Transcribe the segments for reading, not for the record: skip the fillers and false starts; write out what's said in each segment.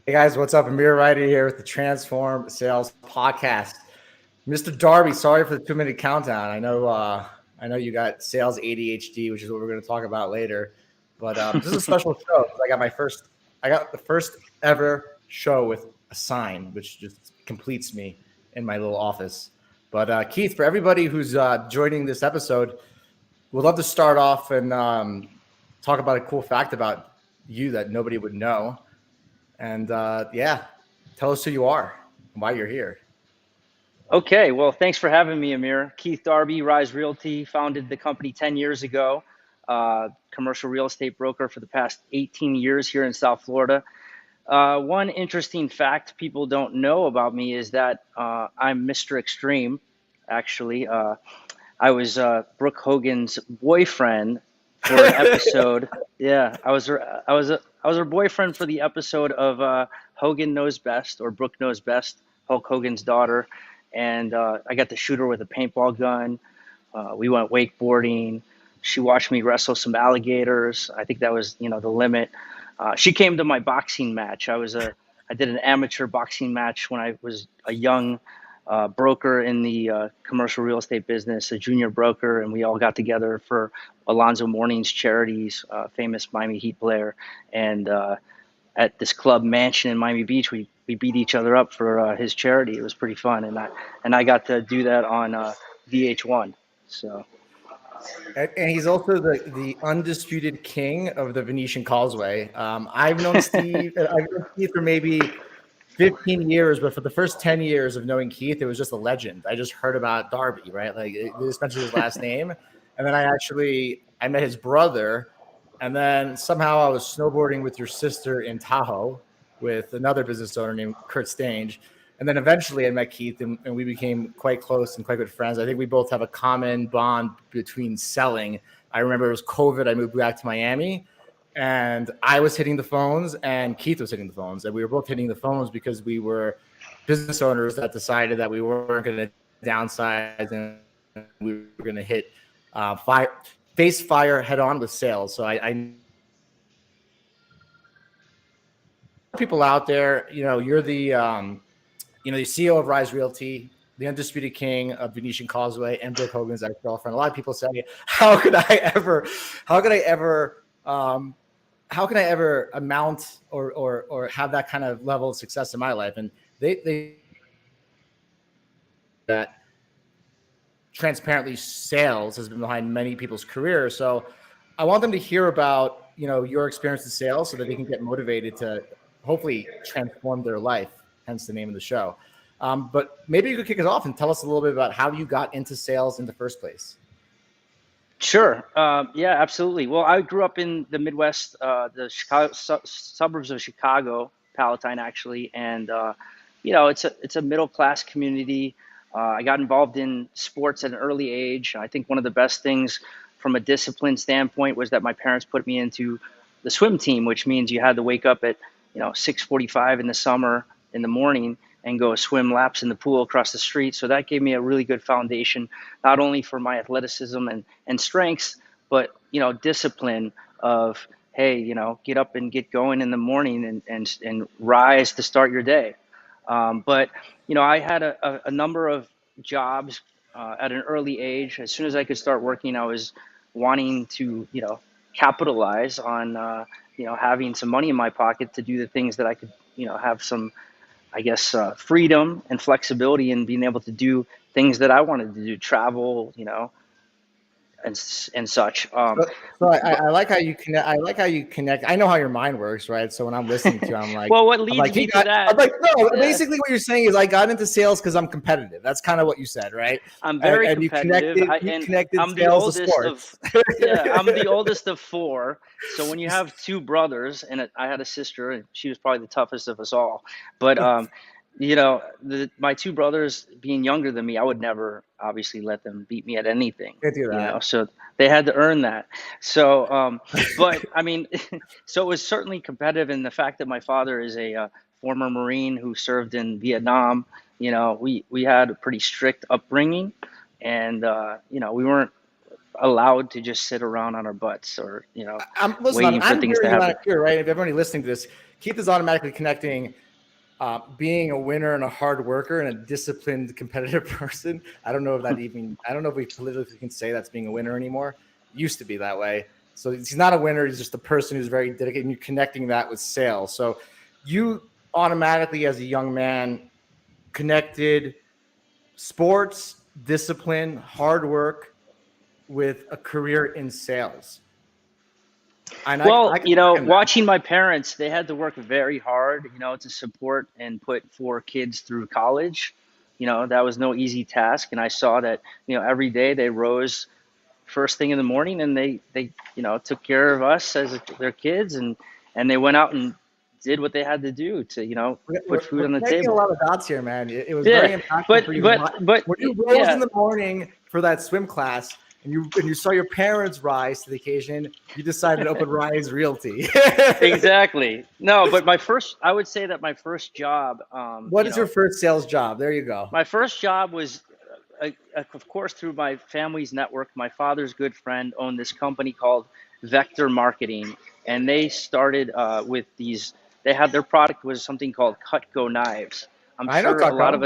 Hey guys, what's up? Amir Ryder here with the Transform Sales Podcast. Mr. Darby, sorry for the 2 minute countdown. I know you got sales ADHD, which is what we're going to talk about later. But this is a special show. I got the first ever show with a sign, which just completes me in my little office. But Keith, for everybody who's joining this episode, we'd love to start off and talk about a cool fact about you that nobody would know. And yeah, tell us who you are and why you're here. Okay, well, thanks for having me, Amir. Keith Darby, Rise Realty, founded the company 10 years ago, commercial real estate broker for the past 18 years here in South Florida. One interesting fact people don't know about me is that I'm Mr. Extreme, actually. I was Brooke Hogan's boyfriend for an episode. Yeah, I was her boyfriend for the episode of Hogan Knows Best, or Brooke Knows Best, Hulk Hogan's daughter. And I got to shoot her with a paintball gun. We went wakeboarding. She watched me wrestle some alligators. I think that was, the limit. She came to my boxing match. I did an amateur boxing match when I was a young broker in the commercial real estate business, a junior broker, and we all got together for Alonzo Mourning's charities, famous Miami Heat player, and at this club mansion in Miami Beach, we beat each other up for his charity. It was pretty fun, and I got to do that on VH1. So. And he's also the undisputed king of the Venetian Causeway. I've known Steve for maybe 15 years, but for the first 10 years of knowing Keith, it was just a legend. I just heard about Darby, right? Like they just mentioned his last name. And then I met his brother. And then somehow I was snowboarding with your sister in Tahoe with another business owner named Kurt Stange. And then eventually I met Keith and we became quite close and quite good friends. I think we both have a common bond between selling. I remember it was COVID. I moved back to Miami and I was hitting the phones and Keith was hitting the phones. And we were both hitting the phones because we were business owners that decided that we weren't going to downsize and we were going to hit face fire head on with sales. So I people out there, you're the CEO of Rise Realty, the undisputed king of Venetian Causeway, and Brooke Hogan's ex-girlfriend. A lot of people say, how could I ever amount or have that kind of level of success in my life? And they that transparently sales has been behind many people's careers. So I want them to hear about, your experience in sales so that they can get motivated to hopefully transform their life, hence the name of the show. But maybe you could kick us off and tell us a little bit about how you got into sales in the first place. Sure. Yeah, absolutely. Well, I grew up in the Midwest, the Chicago suburbs of Chicago, Palatine actually, and it's a middle class community. I got involved in sports at an early age. I think one of the best things from a discipline standpoint was that my parents put me into the swim team, which means you had to wake up at 6:45 in the summer in the morning and go swim laps in the pool across the street. So that gave me a really good foundation, not only for my athleticism and strengths, but discipline of, hey, get up and get going in the morning and rise to start your day. But I had a number of jobs at an early age. As soon as I could start working, I was wanting to capitalize on having some money in my pocket to do the things that I could have some, I guess, freedom and flexibility in being able to do things that I wanted to do, travel, and such. I like how you connect. I like how you connect. I know how your mind works, right? So when I'm listening to you, I'm like, well, what leads me to that? I'm like, no. Yeah. Basically, what you're saying is I got into sales because I'm competitive. That's kind of what you said, right? I'm very and competitive. You connected I'm the sales to oldest sports. I'm the oldest of four. So when you have two brothers, and I had a sister, and she was probably the toughest of us all. But my two brothers being younger than me, I would never obviously let them beat me at anything. Can't do that. So they had to earn that. So, but I mean, so it was certainly competitive, and the fact that my father is a former Marine who served in Vietnam, we had a pretty strict upbringing, and we weren't allowed to just sit around on our butts or waiting for things to happen. Here, right? If everybody listening to this, Keith is automatically connecting being a winner and a hard worker and a disciplined, competitive person. I don't know if we politically can say that's being a winner anymore. It used to be that way. So he's not a winner. He's just a person who's very dedicated, and you're connecting that with sales. So you automatically, as a young man, connected sports, discipline, hard work with a career in sales. And watching my parents, they had to work very hard, to support and put 4 kids through college. That was no easy task. And I saw that, every day they rose first thing in the morning and they took care of us as their kids, and they went out and did what they had to do to, put food on the table. A lot of dots here, man. It was very impactful for you. But when you rose in the morning for that swim class, and you saw your parents rise to the occasion, you decided to open Rise Realty. Exactly. No, but I would say that my first job. What is your first sales job? There you go. My first job was, of course, through my family's network. My father's good friend owned this company called Vector Marketing, and they started with these. They had their product was something called Cutco knives. I'm sure a lot of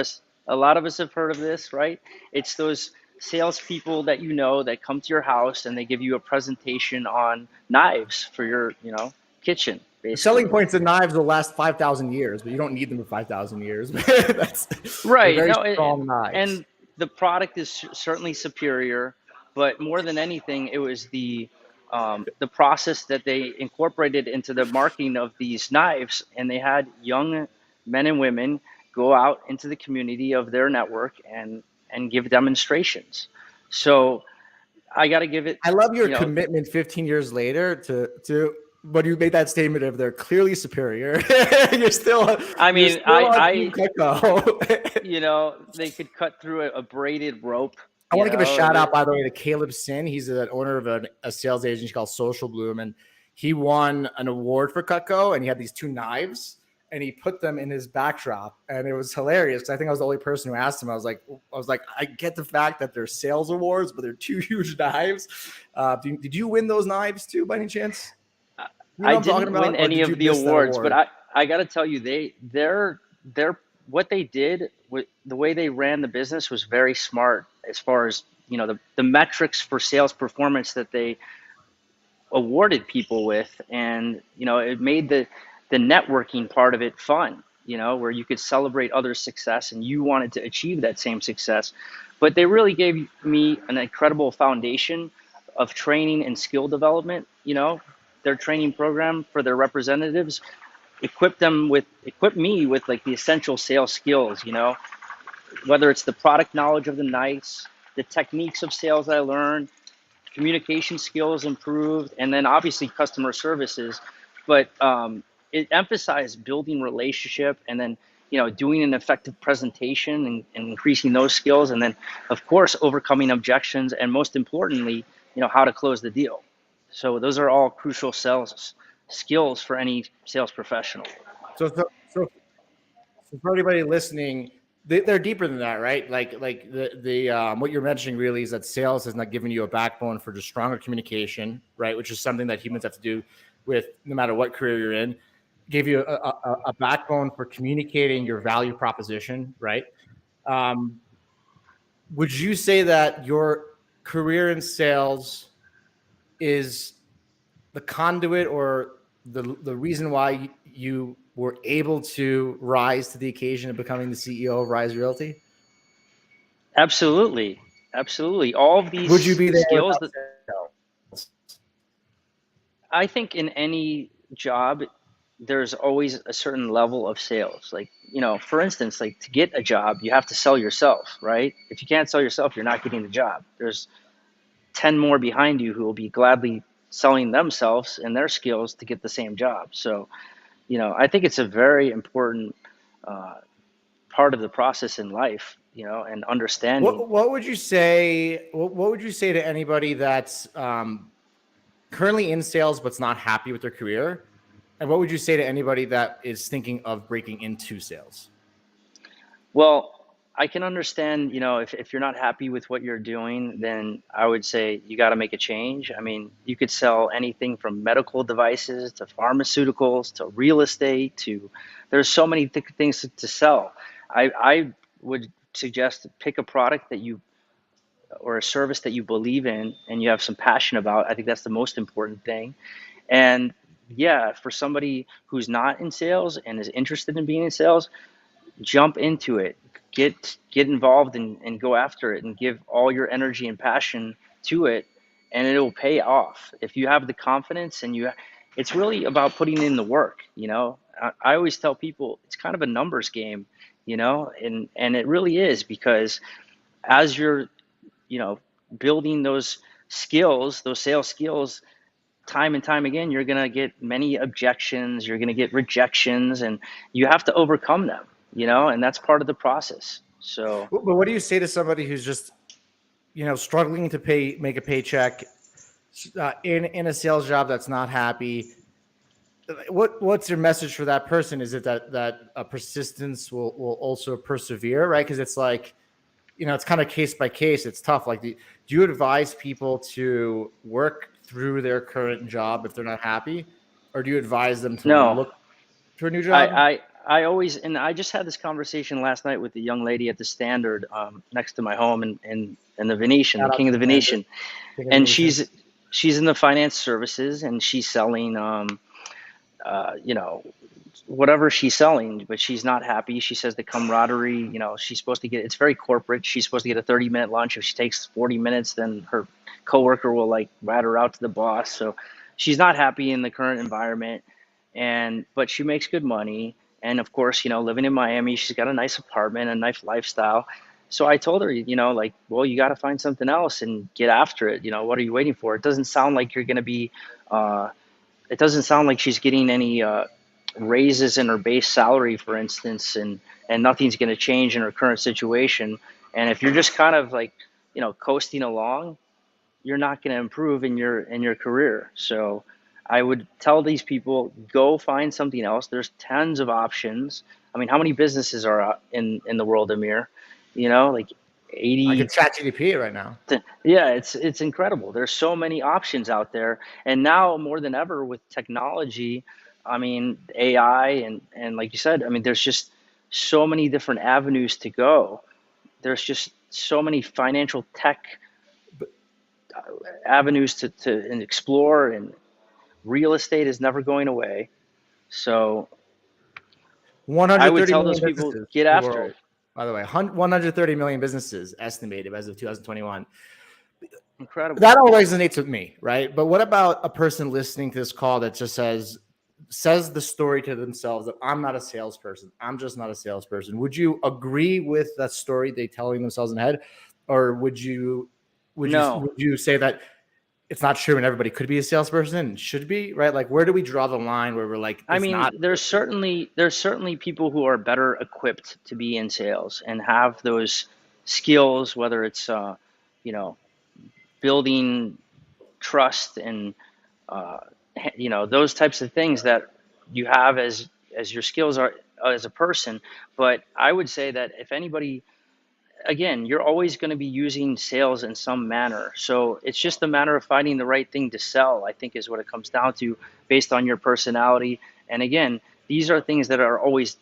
us have heard of this, right? It's those salespeople that that come to your house and they give you a presentation on knives for your kitchen. Basically. Selling points of knives will last 5,000 years, but you don't need them for 5,000 years. That's right. Very strong knives. And the product is certainly superior, but more than anything, it was the process that they incorporated into the marketing of these knives, and they had young men and women go out into the community of their network and give demonstrations. So I got to give it. I love your commitment 15 years later to when you made that statement of they're clearly superior. You're still. I mean, they could cut through a braided rope. I want to give a shout out, by the way, to Caleb Sin. He's the owner of a sales agency called Social Bloom, and he won an award for Cutco, and he had these 2 knives. And he put them in his backdrop, and it was hilarious because I think I was the only person who asked him. I was like, I get the fact that they're sales awards, but they're 2 huge knives. Did you win those knives too, by any chance? I didn't win any of the awards, but I got to tell you, they're what they did with the way they ran the business was very smart as far as the metrics for sales performance that they awarded people with, and it made the networking part of it fun, where you could celebrate others' success and you wanted to achieve that same success. But they really gave me an incredible foundation of training and skill development. Their training program for their representatives equipped me with like the essential sales skills, whether it's the product knowledge of the knights, the techniques of sales I learned, communication skills improved, and then obviously customer services. But it emphasized building relationship, and then doing an effective presentation and increasing those skills, and then of course overcoming objections, and most importantly, how to close the deal. So those are all crucial sales skills for any sales professional. So for everybody listening, they're deeper than that, right? Like the what you're mentioning really is that sales has not given you a backbone for just stronger communication, right? Which is something that humans have to do with no matter what career you're in. Gave you a backbone for communicating your value proposition, right? Would you say that your career in sales is the conduit or the reason why you were able to rise to the occasion of becoming the CEO of Rise Realty? Absolutely. All of these would you be there skills I think in any job, there's always a certain level of sales. Like, for instance, like to get a job, you have to sell yourself, right? If you can't sell yourself, you're not getting the job. There's 10 more behind you who will be gladly selling themselves and their skills to get the same job. So, I think it's a very important part of the process in life, and understanding. What would you say? What would you say to anybody that's currently in sales but's not happy with their career? And what would you say to anybody that is thinking of breaking into sales? Well, I can understand, if you're not happy with what you're doing, then I would say you got to make a change. I mean, you could sell anything from medical devices to pharmaceuticals to real estate to, there's so many things to sell. I would suggest to pick a product that you, or a service that you believe in and you have some passion about. I think that's the most important thing. And yeah, for somebody who's not in sales and is interested in being in sales, jump into it, get involved and go after it and give all your energy and passion to it, and it will pay off if you have the confidence. And it's really about putting in the work. I always tell people it's kind of a numbers game, and it really is, because as you're you know building those skills, those sales skills, time and time again, you're going to get many objections, you're going to get rejections, and you have to overcome them, and that's part of the process. So, But what do you say to somebody who's just, struggling to make a paycheck, in a sales job that's not happy? What's your message for that person? Is it that persistence will also persevere, right? Because it's like, it's kind of case by case. It's tough. Like, do you advise people to work through their current job if they're not happy, or do you advise them to no, look for a new I, job? I, I always, and I just had this conversation last night with the young lady at the Standard, next to my home, in the Venetian, the Shout out King of to the Standard, Venetian, King of the and Venetian. she's in the finance services, and she's selling, you know, whatever she's selling, but she's not happy. She says the camaraderie, she's supposed to get, it's very corporate. She's supposed to get a 30-minute lunch. If she takes 40 minutes, then her coworker will like rat her out to the boss. So she's not happy in the current environment. But she makes good money. And of course, living in Miami, she's got a nice apartment, a nice lifestyle. So I told her, like, well, you got to find something else and get after it. What are you waiting for? It doesn't sound like you're going to be, uh, it doesn't sound like she's getting any raises in her base salary, for instance, and nothing's going to change in her current situation. And if you're just kind of like, coasting along, you're not going to improve in your career. So I would tell these people, go find something else. There's tons of options. I mean, how many businesses are out in the world, Amir? Like I 80. could chat GDP right now. Yeah, it's incredible. There's so many options out there, and now more than ever with technology, I mean AI, and like you said, I mean there's just so many different avenues to go. There's just so many financial tech avenues to explore, and real estate is never going away. So I would 130 tell million those people, businesses get in the after world, it. by the way. 130 million businesses estimated as of 2021. Incredible. That all resonates with me, right? But what about a person listening to this call that just says the story to themselves that I'm not a salesperson. I'm just not a salesperson. Would you agree with that story they telling themselves in the head, or No, would you say that it's not true and everybody could be a salesperson and should be, right? Like, where do we draw the line where we're like, I it's mean, not? there's certainly people who are better equipped to be in sales and have those skills, whether it's you know building trust and uh, those types of things that you have as your skills are as a person. But I would say that if anybody, again, you're always going to be using sales in some manner. So it's just a matter of finding the right thing to sell, I think, is what it comes down to, based on your personality. And again, these are things that are always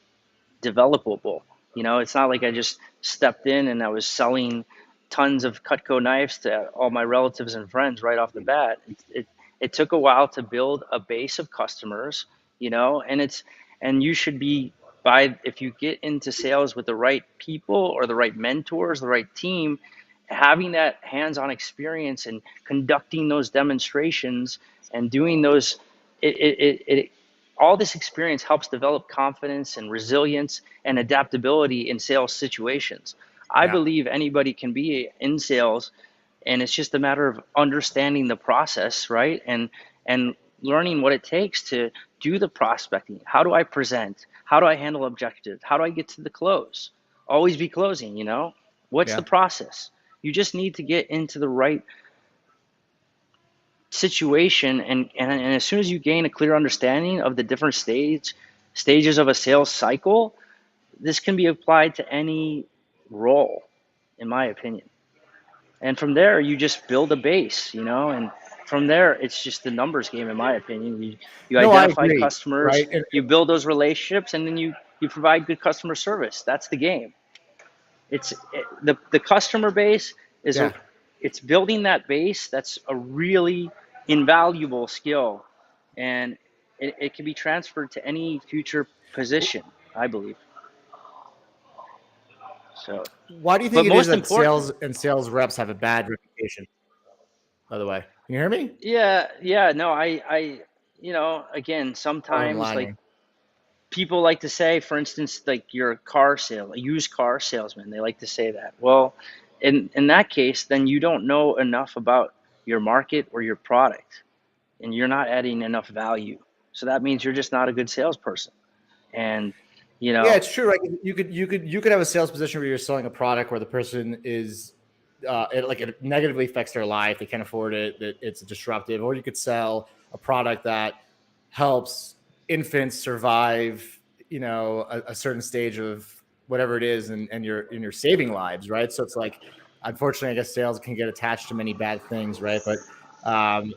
developable. It's not like I just stepped in and I was selling tons of Cutco knives to all my relatives and friends right off the bat. It took a while to build a base of customers, and you should be, if you get into sales with the right people or the right mentors, the right team, having that hands-on experience and conducting those demonstrations and doing those, it all this experience helps develop confidence and resilience and adaptability in sales situations. I Yeah, believe anybody can be in sales, and it's just a matter of understanding the process, right? And learning what it takes to do the prospecting. How do I present? How do I handle objectives? How do I get to the close? Always be closing, What's the yeah, process? You just need to get into the right situation, and as soon as you gain a clear understanding of the different stages of a sales cycle, this can be applied to any role, in my opinion. And from there, you just build a base, and from there, it's just the numbers game, in my opinion. You No, I identify agree. customers, Right. And you build those relationships, and then you provide good customer service. That's the game. The customer base is yeah, it's building that base. That's a really invaluable skill, and it can be transferred to any future position, I believe. So, why do you but think it is most that important, sales and sales reps have a bad reputation? By the way, can you hear me? yeah, no, again, Oh, I'm sometimes like lying. people like to say, for instance, like you're a used car salesman. They like to say that. Well, in that case, then you don't know enough about your market or your product, and you're not adding enough value. So that means you're just not a good salesperson. And you Yeah, know, it's true. Right? You could have a sales position where you're selling a product where the person is it negatively affects their life. They can't afford it. That it's disruptive. Or you could sell a product that helps infants survive. A certain stage of whatever it is, and you're saving lives, right? So it's like, unfortunately, I guess sales can get attached to many bad things, right? But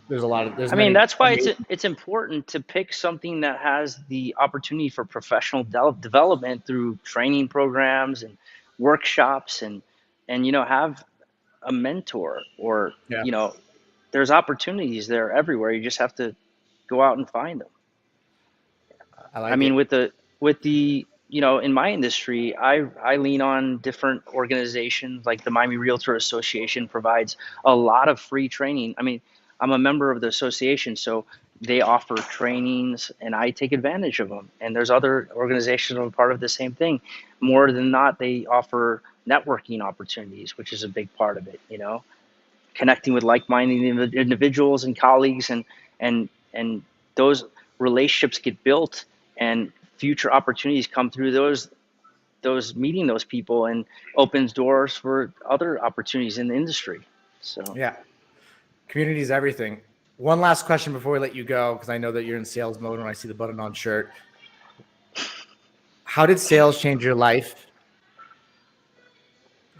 there's I mean, many that's why amazing. it's important to pick something that has the opportunity for professional development through training programs and workshops, and have a mentor, or Yeah, there's opportunities there everywhere. You just have to go out and find them. I I like mean, it. with the in my industry, I lean on different organizations like the Miami Realtor Association provides a lot of free training. I mean, I'm a member of the association, so they offer trainings, and I take advantage of them. And there's other organizations that are part of the same thing. More than not, they offer networking opportunities, which is a big part of it. Connecting with like-minded individuals and colleagues, and those relationships get built, and future opportunities come through those meeting those people, and opens doors for other opportunities in the industry. So Yeah. Community is everything. One last question before we let you go, because I know that you're in sales mode when I see the button on shirt. How did sales change your life?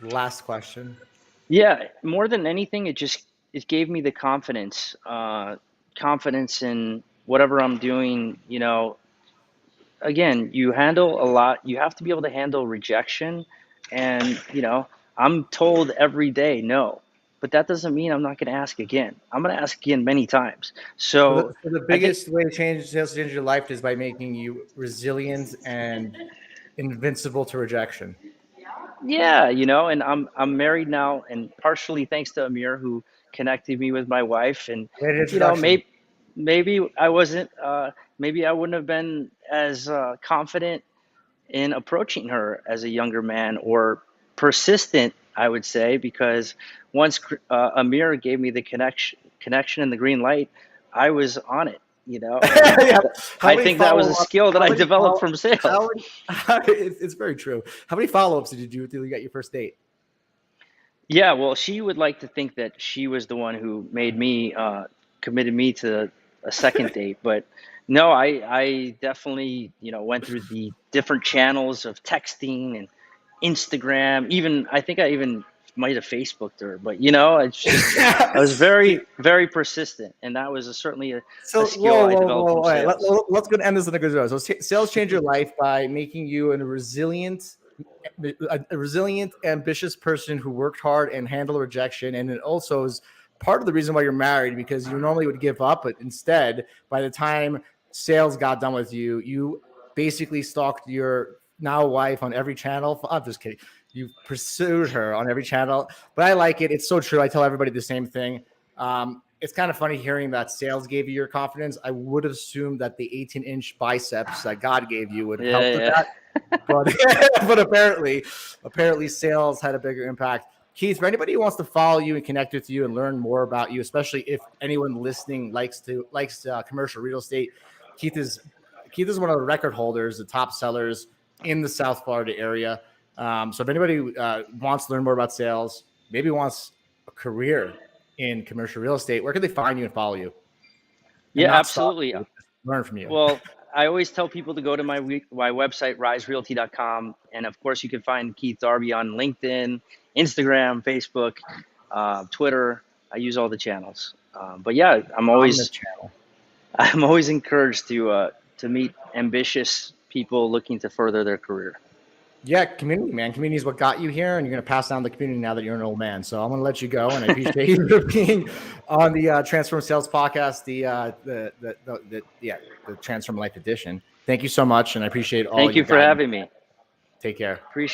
Last question. yeah, more than anything, it gave me the confidence in whatever I'm doing. Again, you handle a lot. You have to be able to handle rejection. And, I'm told every day no, but that doesn't mean I'm not going to ask again. I'm going to ask again many times. So the, So so the I get, biggest way to change sales to change your life is by making you resilient and invincible to rejection. yeah, and I'm married now, and partially thanks to Amir, who connected me with my wife. And, Great you know, introduction. maybe, maybe I wouldn't have been as confident in approaching her as a younger man, or persistent, I would say, because once Amir gave me the connection and the green light, I was on it, and Yeah. How I many think that was a follow-ups? skill that How I many developed follow? from sales. How many? It's very true. How many follow-ups did you do until you got your first date? Yeah, well, she would like to think that she was the one who made me committed me to a second date, but no, I definitely went through the different channels of texting and Instagram. Even I think I even might have Facebooked her, but it's just I was very very persistent, and that was certainly a So skill I whoa! developed All from right, sales. let's go and end this in a good note. So sales change your life by making you a resilient, ambitious person who worked hard and handled rejection, and it also is part of the reason why you're married, because you normally would give up, but instead, by the time sales got done with you, you basically stalked your now wife on every channel. I'm just kidding. You pursued her on every channel, but I like it. It's so true. I tell everybody the same thing. It's kind of funny hearing that sales gave you your confidence. I would have assumed that the 18-inch biceps that God gave you would have helped with Yeah, that, but but apparently sales had a bigger impact. Keith, for anybody who wants to follow you and connect with you and learn more about you, especially if anyone listening likes commercial real estate, Keith is Keith is one of the record holders, the top sellers in the South Florida area. So if anybody wants to learn more about sales, maybe wants a career in commercial real estate, where can they find you and follow you and yeah, not stalk absolutely. you, just learn from you? Well, I always tell people to go to my website, riserealty.com. And of course, you can find Keith Darby on LinkedIn, Instagram, Facebook, Twitter. I use all the channels. But yeah, On the channel. I'm always encouraged to meet ambitious people looking to further their career. Yeah, community, man. Community is what got you here, and you're going to pass down the community now that you're an old man. So I'm going to let you go, and I appreciate you being on the Transform Sales podcast, the Transform Life edition. Thank you so much, and I appreciate all Thank you your for guidance. having me. Take care. Appreciate